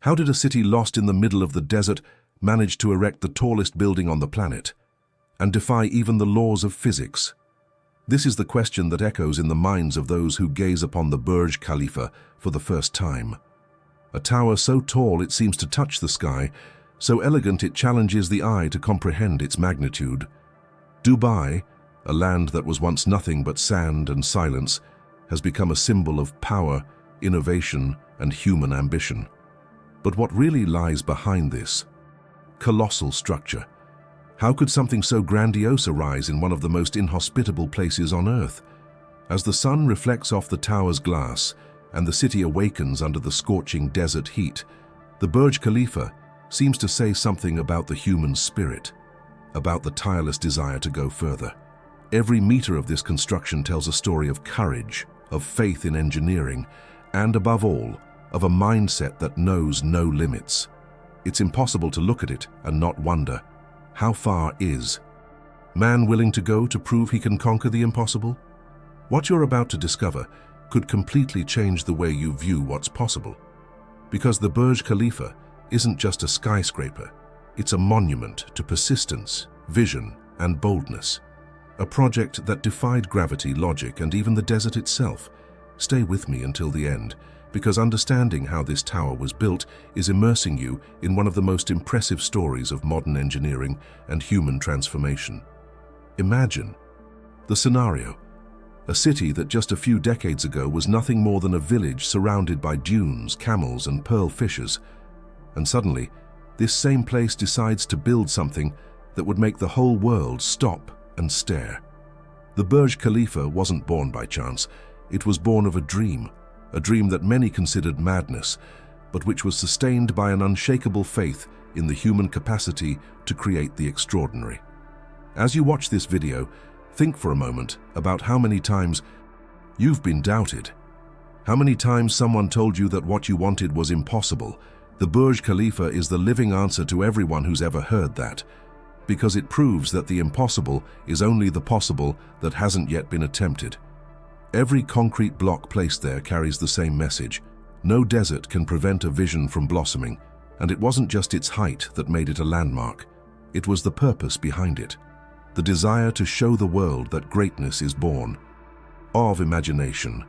How did a city lost in the middle of the desert manage to erect the tallest building on the planet and defy even the laws of physics? This is the question that echoes in the minds of those who gaze upon the Burj Khalifa for the first time. A tower so tall it seems to touch the sky, so elegant it challenges the eye to comprehend its magnitude. Dubai, a land that was once nothing but sand and silence, has become a symbol of power, innovation, and human ambition. But what really lies behind this colossal structure? How could something so grandiose arise in one of the most inhospitable places on Earth? As the sun reflects off the tower's glass and the city awakens under the scorching desert heat, the Burj Khalifa seems to say something about the human spirit, about the tireless desire to go further. Every meter of this construction tells a story of courage, of faith in engineering, and above all, of a mindset that knows no limits. It's impossible to look at it and not wonder, how far is man willing to go to prove he can conquer the impossible? What you're about to discover could completely change the way you view what's possible. Because the Burj Khalifa isn't just a skyscraper, it's a monument to persistence, vision, and boldness. A project that defied gravity, logic, and even the desert itself. Stay with me until the end, because understanding how this tower was built is immersing you in one of the most impressive stories of modern engineering and human transformation. Imagine the scenario: a city that just a few decades ago was nothing more than a village surrounded by dunes, camels, and pearl fishers. And suddenly, this same place decides to build something that would make the whole world stop and stare. The Burj Khalifa wasn't born by chance. It was born of a dream that many considered madness, but which was sustained by an unshakable faith in the human capacity to create the extraordinary. As you watch this video, think for a moment about how many times you've been doubted. How many times someone told you that what you wanted was impossible. The Burj Khalifa is the living answer to everyone who's ever heard that, because it proves that the impossible is only the possible that hasn't yet been attempted. Every concrete block placed there carries the same message. No desert can prevent a vision from blossoming, and it wasn't just its height that made it a landmark. It was the purpose behind it, the desire to show the world that greatness is born of imagination,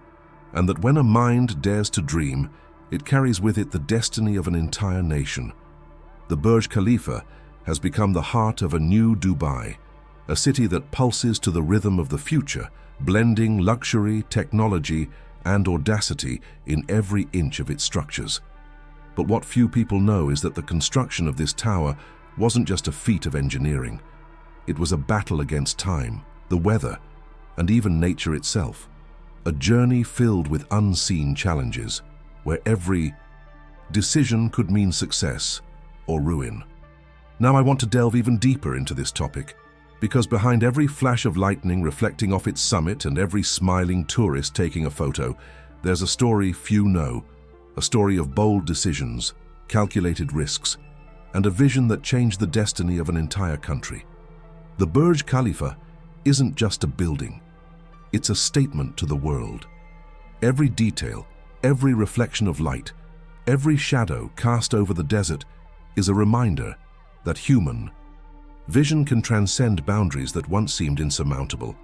and that when a mind dares to dream, it carries with it the destiny of an entire nation. The Burj Khalifa has become the heart of a new Dubai, a city that pulses to the rhythm of the future, blending luxury, technology, and audacity in every inch of its structures. But what few people know is that the construction of this tower wasn't just a feat of engineering. It was a battle against time, the weather, and even nature itself. A journey filled with unseen challenges, where every decision could mean success or ruin. Now I want to delve even deeper into this topic, because behind every flash of lightning reflecting off its summit and every smiling tourist taking a photo, there's a story few know, a story of bold decisions, calculated risks, and a vision that changed the destiny of an entire country. The Burj Khalifa isn't just a building, it's a statement to the world. Every detail, every reflection of light, every shadow cast over the desert is a reminder that human vision can transcend boundaries that once seemed insurmountable.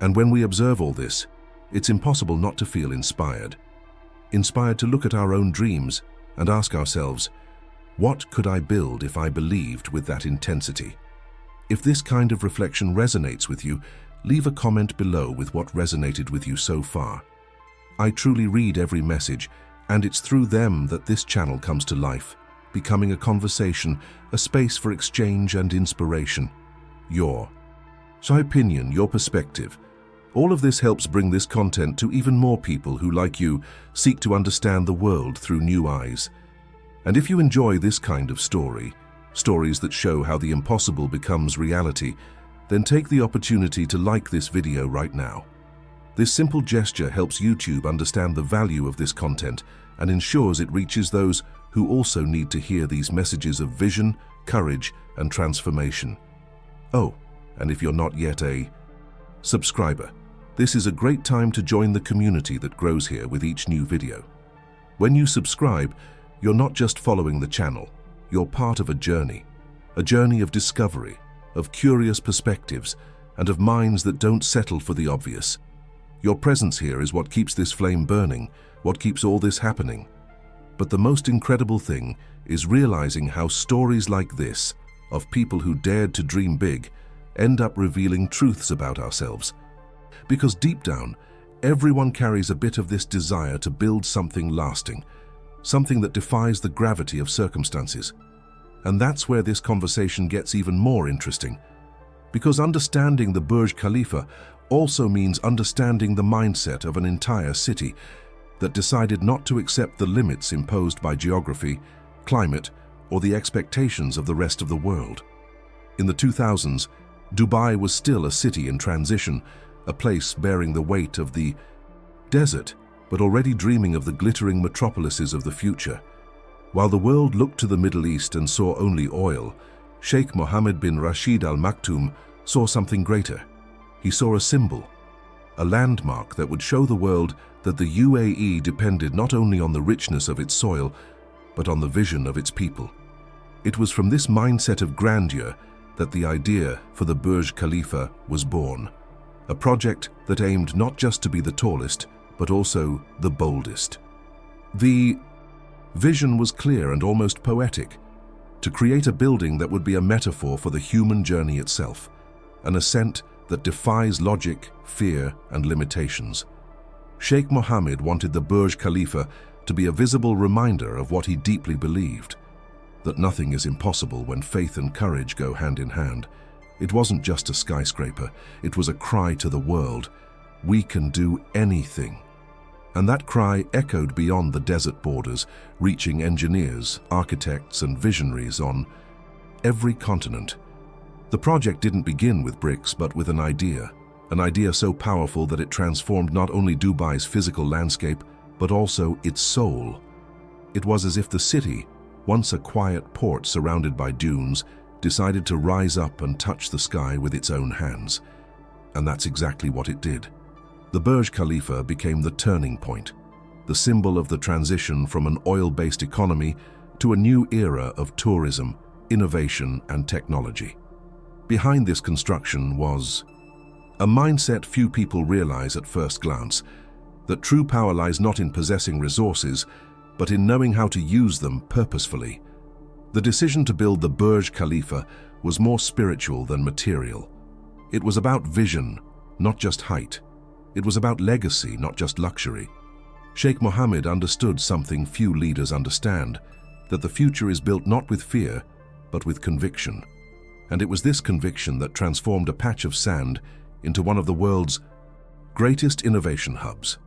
And when we observe all this, it's impossible not to feel inspired. Inspired to look at our own dreams and ask ourselves, what could I build if I believed with that intensity? If this kind of reflection resonates with you, leave a comment below with what resonated with you so far. I truly read every message, and it's through them that this channel comes to life, becoming a conversation, a space for exchange and inspiration. Your opinion, your perspective. All of this helps bring this content to even more people who, like you, seek to understand the world through new eyes. And if you enjoy this kind of stories that show how the impossible becomes reality, then take the opportunity to like this video right now. This simple gesture helps YouTube understand the value of this content and ensures it reaches those who also need to hear these messages of vision, courage, and transformation. Oh, and if you're not yet a subscriber, this is a great time to join the community that grows here with each new video. When you subscribe, You're not just following the channel, you're part of a journey of discovery, of curious perspectives, and of minds that don't settle for the obvious. Your presence here is what keeps this flame burning, what keeps all this happening. But the most incredible thing is realizing how stories like this, of people who dared to dream big, end up revealing truths about ourselves. Because deep down, everyone carries a bit of this desire to build something lasting, something that defies the gravity of circumstances. And that's where this conversation gets even more interesting. Because understanding the Burj Khalifa also means understanding the mindset of an entire city that decided not to accept the limits imposed by geography, climate, or the expectations of the rest of the world. In the 2000s, Dubai was still a city in transition, a place bearing the weight of the desert, but already dreaming of the glittering metropolises of the future. While the world looked to the Middle East and saw only oil, Sheikh Mohammed bin Rashid Al Maktoum saw something greater. He saw a symbol, a landmark that would show the world that the UAE depended not only on the richness of its soil, but on the vision of its people. It was from this mindset of grandeur that the idea for the Burj Khalifa was born, a project that aimed not just to be the tallest, but also the boldest. The vision was clear and almost poetic, to create a building that would be a metaphor for the human journey itself, an ascent that defies logic, fear, and limitations. Sheikh Mohammed wanted the Burj Khalifa to be a visible reminder of what he deeply believed, that nothing is impossible when faith and courage go hand in hand. It wasn't just a skyscraper, it was a cry to the world, we can do anything. And that cry echoed beyond the desert borders, reaching engineers, architects, and visionaries on every continent. The project didn't begin with bricks, but with an idea so powerful that it transformed not only Dubai's physical landscape, but also its soul. It was as if the city, once a quiet port surrounded by dunes, decided to rise up and touch the sky with its own hands. And that's exactly what it did. The Burj Khalifa became the turning point, the symbol of the transition from an oil-based economy to a new era of tourism, innovation, and technology. Behind this construction was a mindset few people realize at first glance, that true power lies not in possessing resources, but in knowing how to use them purposefully. The decision to build the Burj Khalifa was more spiritual than material. It was about vision, not just height. It was about legacy, not just luxury. Sheikh Mohammed understood something few leaders understand, that the future is built not with fear, but with conviction. And it was this conviction that transformed a patch of sand into one of the world's greatest innovation hubs.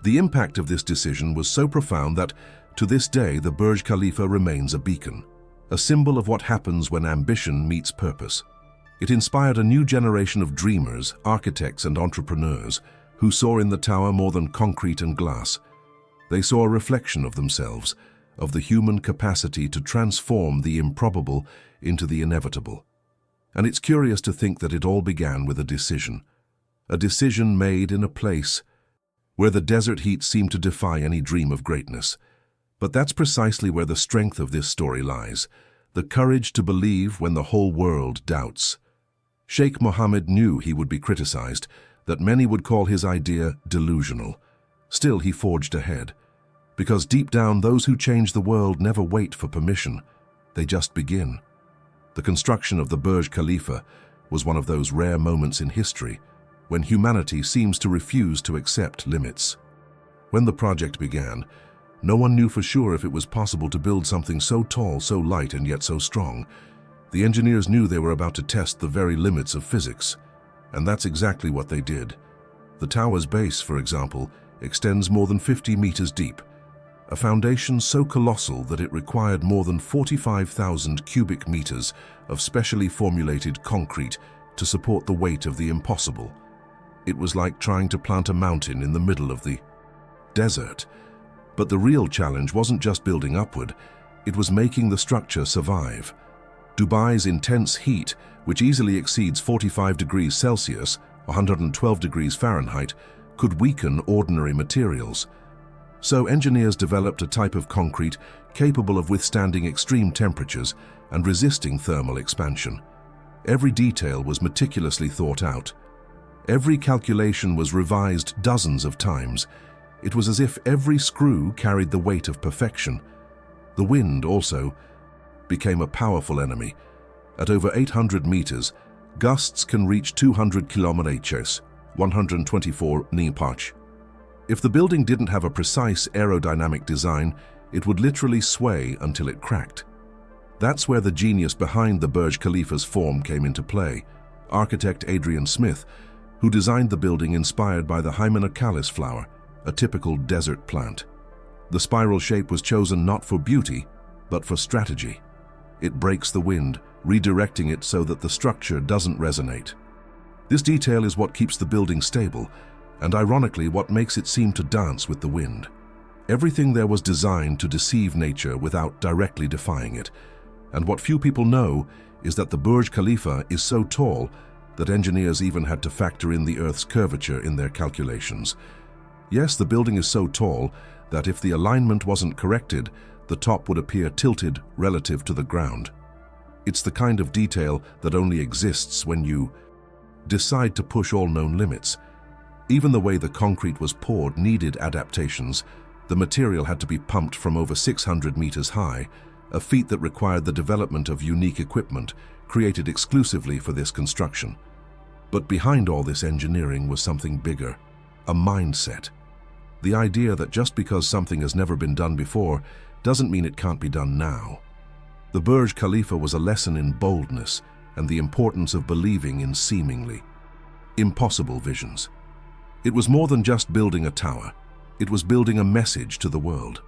The impact of this decision was so profound that, to this day, the Burj Khalifa remains a beacon, a symbol of what happens when ambition meets purpose. It inspired a new generation of dreamers, architects, and entrepreneurs who saw in the tower more than concrete and glass. They saw a reflection of themselves, of the human capacity to transform the improbable into the inevitable. And it's curious to think that it all began with a decision made in a place where the desert heat seemed to defy any dream of greatness. But that's precisely where the strength of this story lies, the courage to believe when the whole world doubts. Sheikh Mohammed knew he would be criticized, that many would call his idea delusional. Still, he forged ahead. Because deep down, those who change the world never wait for permission. They just begin. The construction of the Burj Khalifa was one of those rare moments in history when humanity seems to refuse to accept limits. When the project began, no one knew for sure if it was possible to build something so tall, so light, and yet so strong. The engineers knew they were about to test the very limits of physics, and that's exactly what they did. The tower's base, for example, extends more than 50 meters deep, a foundation so colossal that it required more than 45,000 cubic meters of specially formulated concrete to support the weight of the impossible. It was like trying to plant a mountain in the middle of the desert. But the real challenge wasn't just building upward, it was making the structure survive. Dubai's intense heat, which easily exceeds 45 degrees Celsius, 112 degrees Fahrenheit, could weaken ordinary materials. So engineers developed a type of concrete capable of withstanding extreme temperatures and resisting thermal expansion. Every detail was meticulously thought out. Every calculation was revised dozens of times. It was as if every screw carried the weight of perfection. The wind also became a powerful enemy. At over 800 meters, gusts can reach 200 km/h, 124 mph. If the building didn't have a precise aerodynamic design, it would literally sway until it cracked. That's where the genius behind the Burj Khalifa's form came into play. Architect Adrian Smith, who designed the building inspired by the Hymenocallis flower, a typical desert plant. The spiral shape was chosen not for beauty, but for strategy. It breaks the wind, redirecting it so that the structure doesn't resonate. This detail is what keeps the building stable, and ironically what makes it seem to dance with the wind. Everything there was designed to deceive nature without directly defying it. And what few people know is that the Burj Khalifa is so tall that engineers even had to factor in the Earth's curvature in their calculations. Yes, the building is so tall that if the alignment wasn't corrected, the top would appear tilted relative to the ground. It's the kind of detail that only exists when you decide to push all known limits. Even the way the concrete was poured needed adaptations. The material had to be pumped from over 600 meters high, a feat that required the development of unique equipment created exclusively for this construction. But behind all this engineering was something bigger, a mindset. The idea that just because something has never been done before doesn't mean it can't be done now. The Burj Khalifa was a lesson in boldness and the importance of believing in seemingly impossible visions. It was more than just building a tower. It was building a message to the world.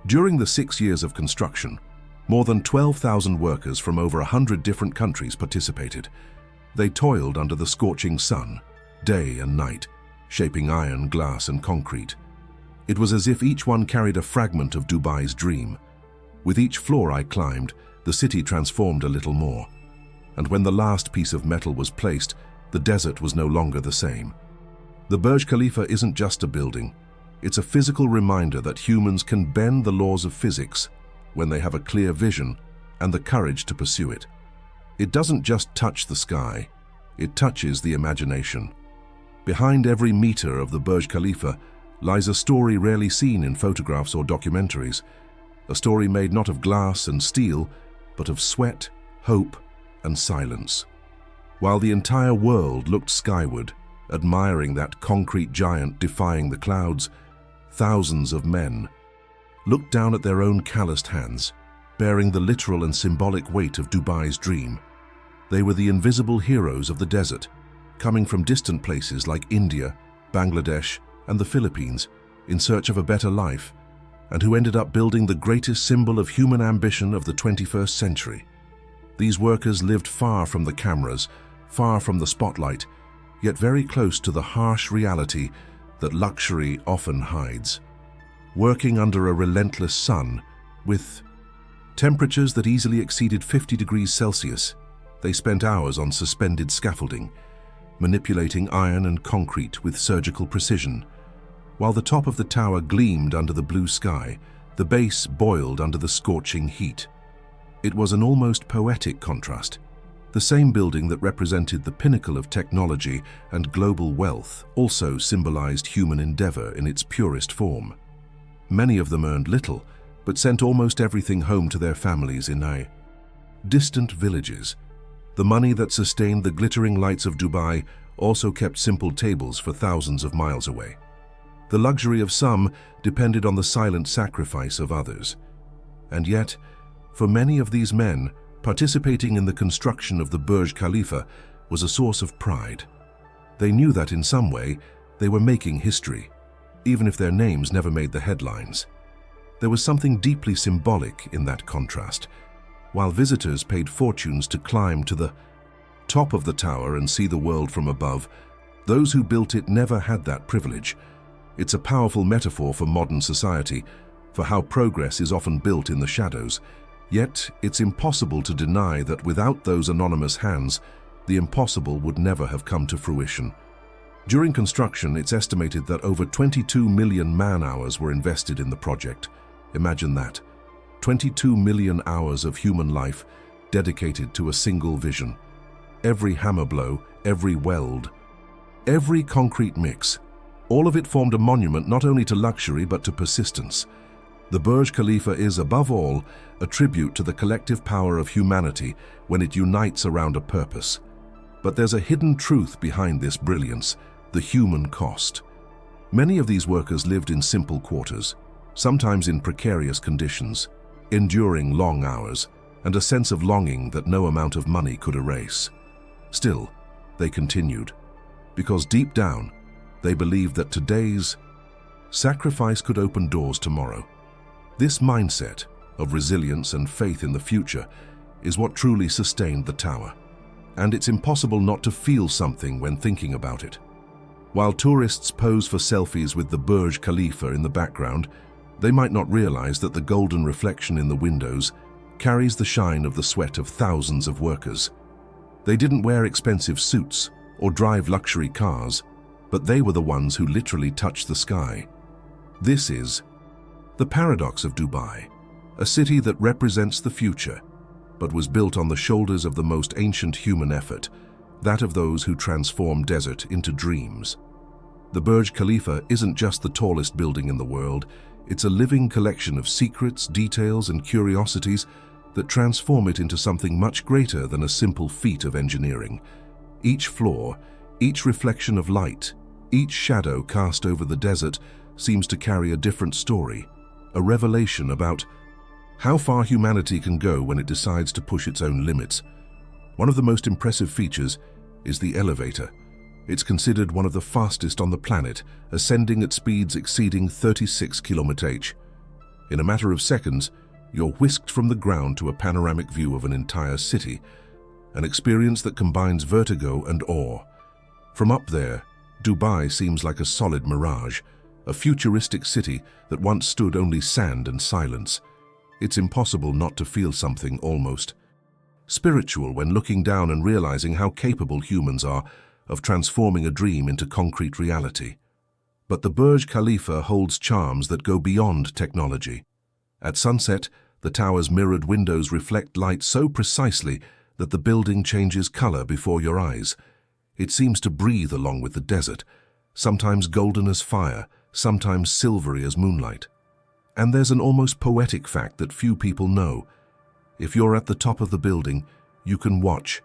During the 6 years of construction, more than 12,000 workers from over 100 different countries participated. They toiled under the scorching sun, day and night, shaping iron, glass, and concrete. It was as if each one carried a fragment of Dubai's dream. With each floor I climbed, the city transformed a little more. And when the last piece of metal was placed, the desert was no longer the same. The Burj Khalifa isn't just a building. It's a physical reminder that humans can bend the laws of physics when they have a clear vision and the courage to pursue it. It doesn't just touch the sky, it touches the imagination. Behind every meter of the Burj Khalifa lies a story rarely seen in photographs or documentaries, a story made not of glass and steel, but of sweat, hope, and silence. While the entire world looked skyward, admiring that concrete giant defying the clouds, thousands of men looked down at their own calloused hands, bearing the literal and symbolic weight of Dubai's dream. They were the invisible heroes of the desert, coming from distant places like India, Bangladesh, and the Philippines in search of a better life, and who ended up building the greatest symbol of human ambition of the 21st century. These workers lived far from the cameras, far from the spotlight, yet very close to the harsh reality that luxury often hides. Working under a relentless sun, with temperatures that easily exceeded 50 degrees Celsius, they spent hours on suspended scaffolding, manipulating iron and concrete with surgical precision. While the top of the tower gleamed under the blue sky, the base boiled under the scorching heat. It was an almost poetic contrast. The same building that represented the pinnacle of technology and global wealth also symbolized human endeavor in its purest form. Many of them earned little, but sent almost everything home to their families in distant villages. The money that sustained the glittering lights of Dubai also kept simple tables for thousands of miles away. The luxury of some depended on the silent sacrifice of others. And yet, for many of these men, participating in the construction of the Burj Khalifa was a source of pride. They knew that in some way they were making history, even if their names never made the headlines. There was something deeply symbolic in that contrast. While visitors paid fortunes to climb to the top of the tower and see the world from above, those who built it never had that privilege. It's a powerful metaphor for modern society, for how progress is often built in the shadows. Yet, it's impossible to deny that without those anonymous hands, the impossible would never have come to fruition. During construction, it's estimated that over 22 million man-hours were invested in the project. Imagine that. 22 million hours of human life dedicated to a single vision. Every hammer blow, every weld, every concrete mix, all of it formed a monument not only to luxury but to persistence. The Burj Khalifa is, above all, a tribute to the collective power of humanity when it unites around a purpose. But there's a hidden truth behind this brilliance: the human cost. Many of these workers lived in simple quarters, sometimes in precarious conditions, enduring long hours, and a sense of longing that no amount of money could erase. Still, they continued, because deep down, they believed that today's sacrifice could open doors tomorrow. This mindset of resilience and faith in the future is what truly sustained the tower, and it's impossible not to feel something when thinking about it. While tourists pose for selfies with the Burj Khalifa in the background, they might not realize that the golden reflection in the windows carries the shine of the sweat of thousands of workers. They didn't wear expensive suits or drive luxury cars, but they were the ones who literally touched the sky. This is the paradox of Dubai, a city that represents the future, but was built on the shoulders of the most ancient human effort, that of those who transform desert into dreams. The Burj Khalifa isn't just the tallest building in the world, it's a living collection of secrets, details, and curiosities that transform it into something much greater than a simple feat of engineering. Each floor, each reflection of light, each shadow cast over the desert seems to carry a different story, a revelation about how far humanity can go when it decides to push its own limits. One of the most impressive features is the elevator. It's considered one of the fastest on the planet, ascending at speeds exceeding 36 km/h. In a matter of seconds, you're whisked from the ground to a panoramic view of an entire city, an experience that combines vertigo and awe. From up there, Dubai seems like a solid mirage, a futuristic city that once stood only sand and silence. It's impossible not to feel something almost spiritual when looking down and realizing how capable humans are of transforming a dream into concrete reality. But the Burj Khalifa holds charms that go beyond technology. At sunset, the tower's mirrored windows reflect light so precisely that the building changes color before your eyes. It seems to breathe along with the desert, sometimes golden as fire, sometimes silvery as moonlight. And there's an almost poetic fact that few people know. If you're at the top of the building, you can watch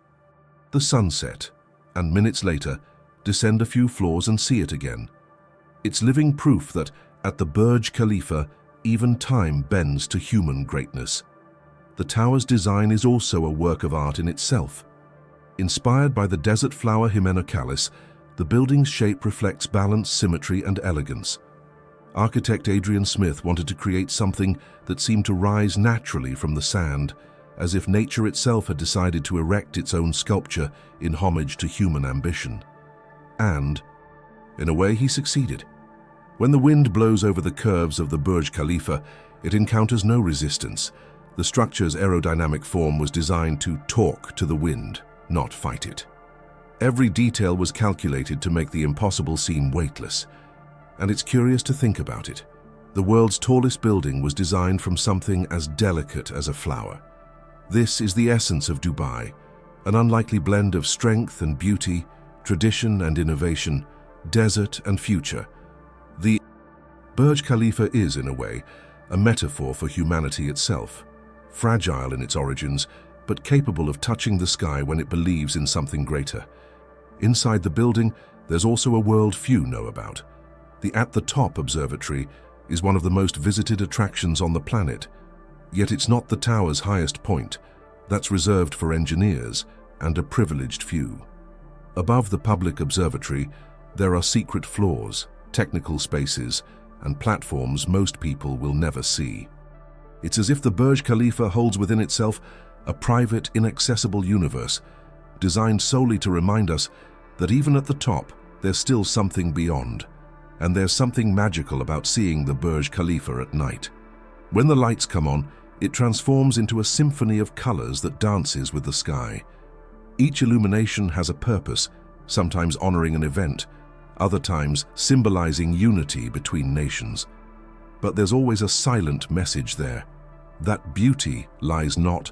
the sunset, and minutes later, descend a few floors and see it again. It's living proof that at the Burj Khalifa, even time bends to human greatness. The tower's design is also a work of art in itself. Inspired by the desert flower Himenocalis, the building's shape reflects balance, symmetry, and elegance. Architect Adrian Smith wanted to create something that seemed to rise naturally from the sand, as if nature itself had decided to erect its own sculpture in homage to human ambition. And, in a way, he succeeded. When the wind blows over the curves of the Burj Khalifa, it encounters no resistance. The structure's aerodynamic form was designed to talk to the wind, not fight it. Every detail was calculated to make the impossible seem weightless. And it's curious to think about it. The world's tallest building was designed from something as delicate as a flower. This is the essence of Dubai, an unlikely blend of strength and beauty, tradition and innovation, desert and future. The Burj Khalifa is, in a way, a metaphor for humanity itself, fragile in its origins, but capable of touching the sky when it believes in something greater. Inside the building, there's also a world few know about. The At the Top observatory is one of the most visited attractions on the planet, yet it's not the tower's highest point. That's reserved for engineers and a privileged few. Above the public observatory, there are secret floors, technical spaces, and platforms most people will never see. It's as if the Burj Khalifa holds within itself a private, inaccessible universe, designed solely to remind us that even at the top, there's still something beyond. And there's something magical about seeing the Burj Khalifa at night. When the lights come on, it transforms into a symphony of colors that dances with the sky. Each illumination has a purpose, sometimes honoring an event, other times symbolizing unity between nations. But there's always a silent message there. That beauty lies not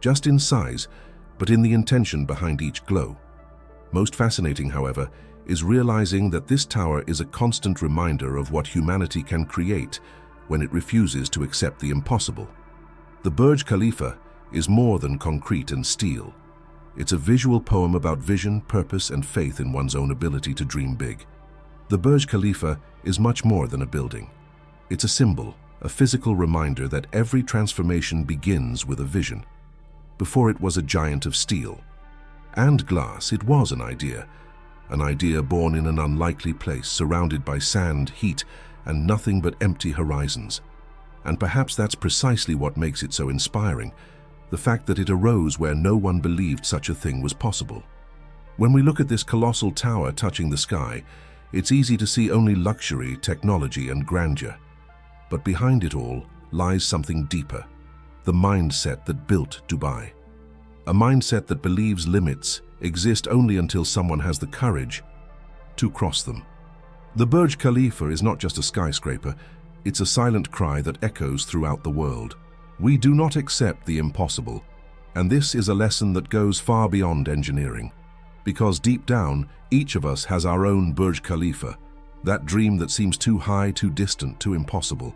just in size, but in the intention behind each glow. Most fascinating, however, is realizing that this tower is a constant reminder of what humanity can create when it refuses to accept the impossible. The Burj Khalifa is more than concrete and steel. It's a visual poem about vision, purpose, and faith in one's own ability to dream big. The Burj Khalifa is much more than a building. It's a symbol, a physical reminder that every transformation begins with a vision. Before it was a giant of steel and glass, it was an idea born in an unlikely place, surrounded by sand, heat, and nothing but empty horizons. And perhaps that's precisely what makes it so inspiring, the fact that it arose where no one believed such a thing was possible. When we look at this colossal tower touching the sky, it's easy to see only luxury, technology, and grandeur. But behind it all lies something deeper, the mindset that built Dubai. A mindset that believes limits exist only until someone has the courage to cross them. The Burj Khalifa is not just a skyscraper, it's a silent cry that echoes throughout the world. We do not accept the impossible, and this is a lesson that goes far beyond engineering. Because deep down, each of us has our own Burj Khalifa, that dream that seems too high, too distant, too impossible.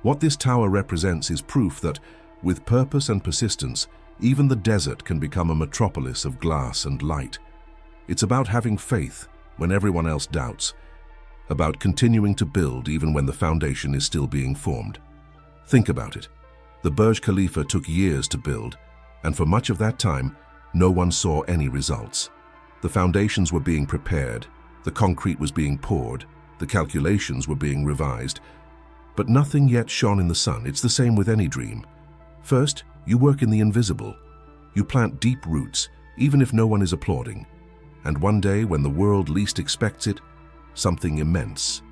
What this tower represents is proof that, with purpose and persistence, even the desert can become a metropolis of glass and light. It's about having faith when everyone else doubts, about continuing to build even when the foundation is still being formed. Think about it. The Burj Khalifa took years to build, and for much of that time, no one saw any results. The foundations were being prepared, the concrete was being poured, the calculations were being revised, but nothing yet shone in the sun. It's the same with any dream. First, you work in the invisible. You plant deep roots, even if no one is applauding. And one day, when the world least expects it, something immense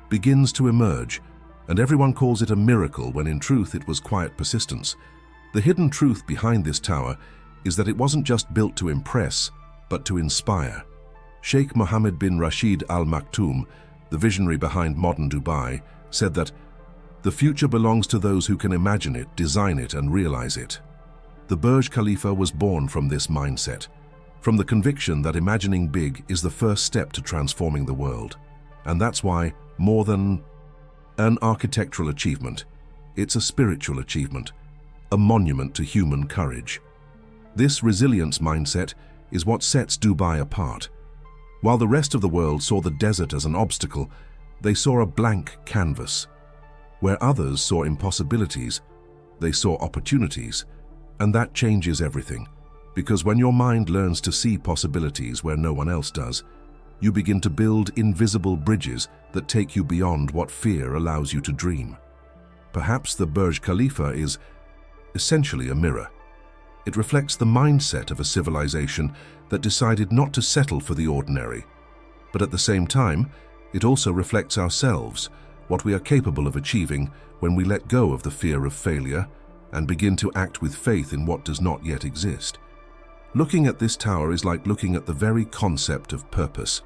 begins to emerge, and everyone calls it a miracle when in truth it was quiet persistence. The hidden truth behind this tower is that it wasn't just built to impress, but to inspire. Sheikh Mohammed bin Rashid Al Maktoum, the visionary behind modern Dubai, said that the future belongs to those who can imagine it, design it, and realize it. The Burj Khalifa was born from this mindset, from the conviction that imagining big is the first step to transforming the world. And that's why, more than an architectural achievement, it's a spiritual achievement, a monument to human courage. This resilience mindset is what sets Dubai apart. While the rest of the world saw the desert as an obstacle, they saw a blank canvas. Where others saw impossibilities, they saw opportunities. And that changes everything, because when your mind learns to see possibilities where no one else does, you begin to build invisible bridges that take you beyond what fear allows you to dream. Perhaps the Burj Khalifa is essentially a mirror. It reflects the mindset of a civilization that decided not to settle for the ordinary. But at the same time, it also reflects ourselves, what we are capable of achieving when we let go of the fear of failure and begin to act with faith in what does not yet exist. Looking at this tower is like looking at the very concept of purpose,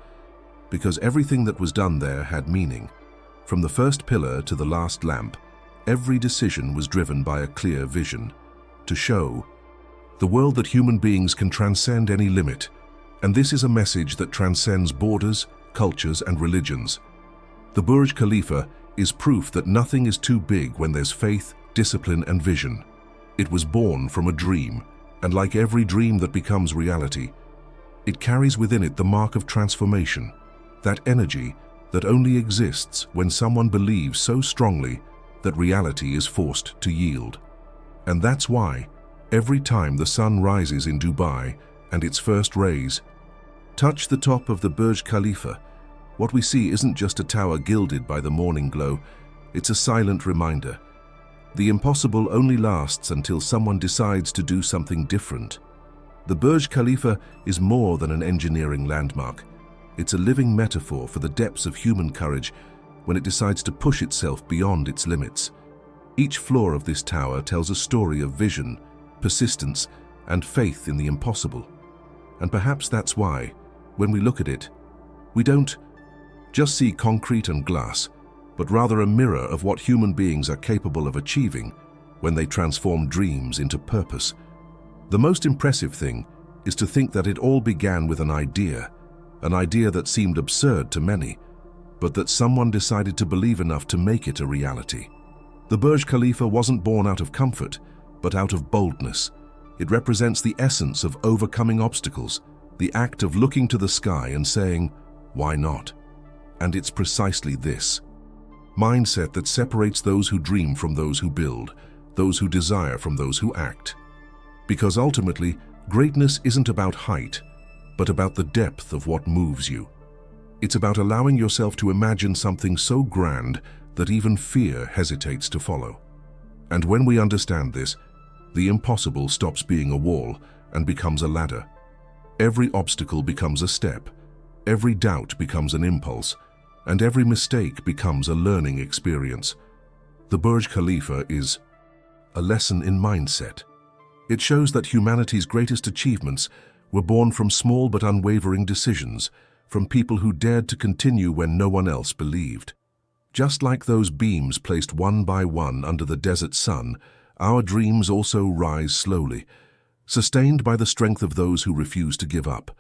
because everything that was done there had meaning. From the first pillar to the last lamp, every decision was driven by a clear vision, to show the world that human beings can transcend any limit, and this is a message that transcends borders, cultures, and religions. The Burj Khalifa is proof that nothing is too big when there's faith, discipline, and vision. It was born from a dream, and like every dream that becomes reality, it carries within it the mark of transformation, that energy that only exists when someone believes so strongly that reality is forced to yield. And that's why, every time the sun rises in Dubai and its first rays touch the top of the Burj Khalifa, what we see isn't just a tower gilded by the morning glow, it's a silent reminder. The impossible only lasts until someone decides to do something different. The Burj Khalifa is more than an engineering landmark. It's a living metaphor for the depths of human courage when it decides to push itself beyond its limits. Each floor of this tower tells a story of vision, persistence, and faith in the impossible. And perhaps that's why, when we look at it, we don't just see concrete and glass, but rather a mirror of what human beings are capable of achieving when they transform dreams into purpose. The most impressive thing is to think that it all began with an idea that seemed absurd to many, but that someone decided to believe enough to make it a reality. The Burj Khalifa wasn't born out of comfort, but out of boldness. It represents the essence of overcoming obstacles, the act of looking to the sky and saying, "Why not?" And it's precisely this mindset that separates those who dream from those who build, those who desire from those who act. Because ultimately, greatness isn't about height, but about the depth of what moves you. It's about allowing yourself to imagine something so grand that even fear hesitates to follow. And when we understand this, the impossible stops being a wall and becomes a ladder. Every obstacle becomes a step, every doubt becomes an impulse, and every mistake becomes a learning experience. The Burj Khalifa is a lesson in mindset. It shows that humanity's greatest achievements were born from small but unwavering decisions, from people who dared to continue when no one else believed. Just like those beams placed one by one under the desert sun, our dreams also rise slowly, sustained by the strength of those who refuse to give up.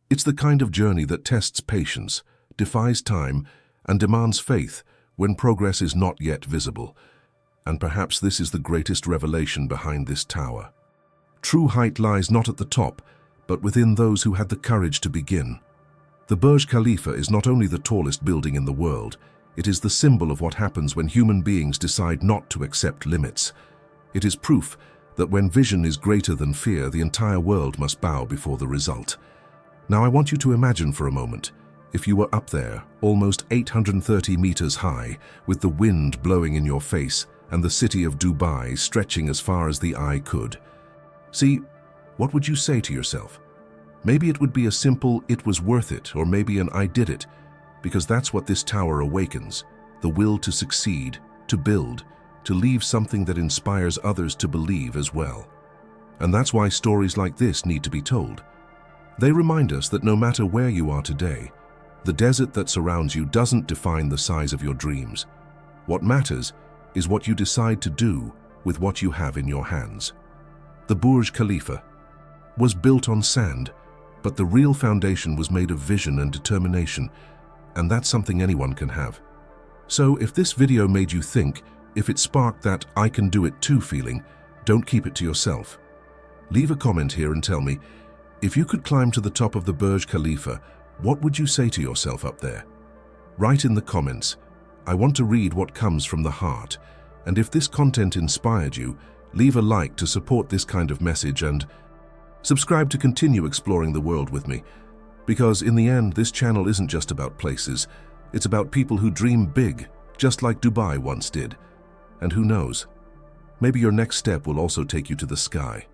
It's the kind of journey that tests patience, defies time, and demands faith when progress is not yet visible. And perhaps this is the greatest revelation behind this tower. True height lies not at the top, but within those who had the courage to begin. The Burj Khalifa is not only the tallest building in the world, it is the symbol of what happens when human beings decide not to accept limits. It is proof that when vision is greater than fear, the entire world must bow before the result. Now I want you to imagine for a moment, if you were up there, almost 830 meters high, with the wind blowing in your face and the city of Dubai stretching as far as the eye could. See, what would you say to yourself? Maybe it would be a simple, "It was worth it," or maybe an "I did it," because that's what this tower awakens, the will to succeed, to build, to leave something that inspires others to believe as well. And that's why stories like this need to be told. They remind us that no matter where you are today, the desert that surrounds you doesn't define the size of your dreams. What matters is what you decide to do with what you have in your hands. The Burj Khalifa was built on sand, but the real foundation was made of vision and determination, and that's something anyone can have. So if this video made you think, if it sparked that "I can do it too" feeling, don't keep it to yourself. Leave a comment here and tell me, if you could climb to the top of the Burj Khalifa, what would you say to yourself up there? Write in the comments. I want to read what comes from the heart. And if this content inspired you, leave a like to support this kind of message and subscribe to continue exploring the world with me. Because in the end, this channel isn't just about places. It's about people who dream big, just like Dubai once did. And who knows, maybe your next step will also take you to the sky.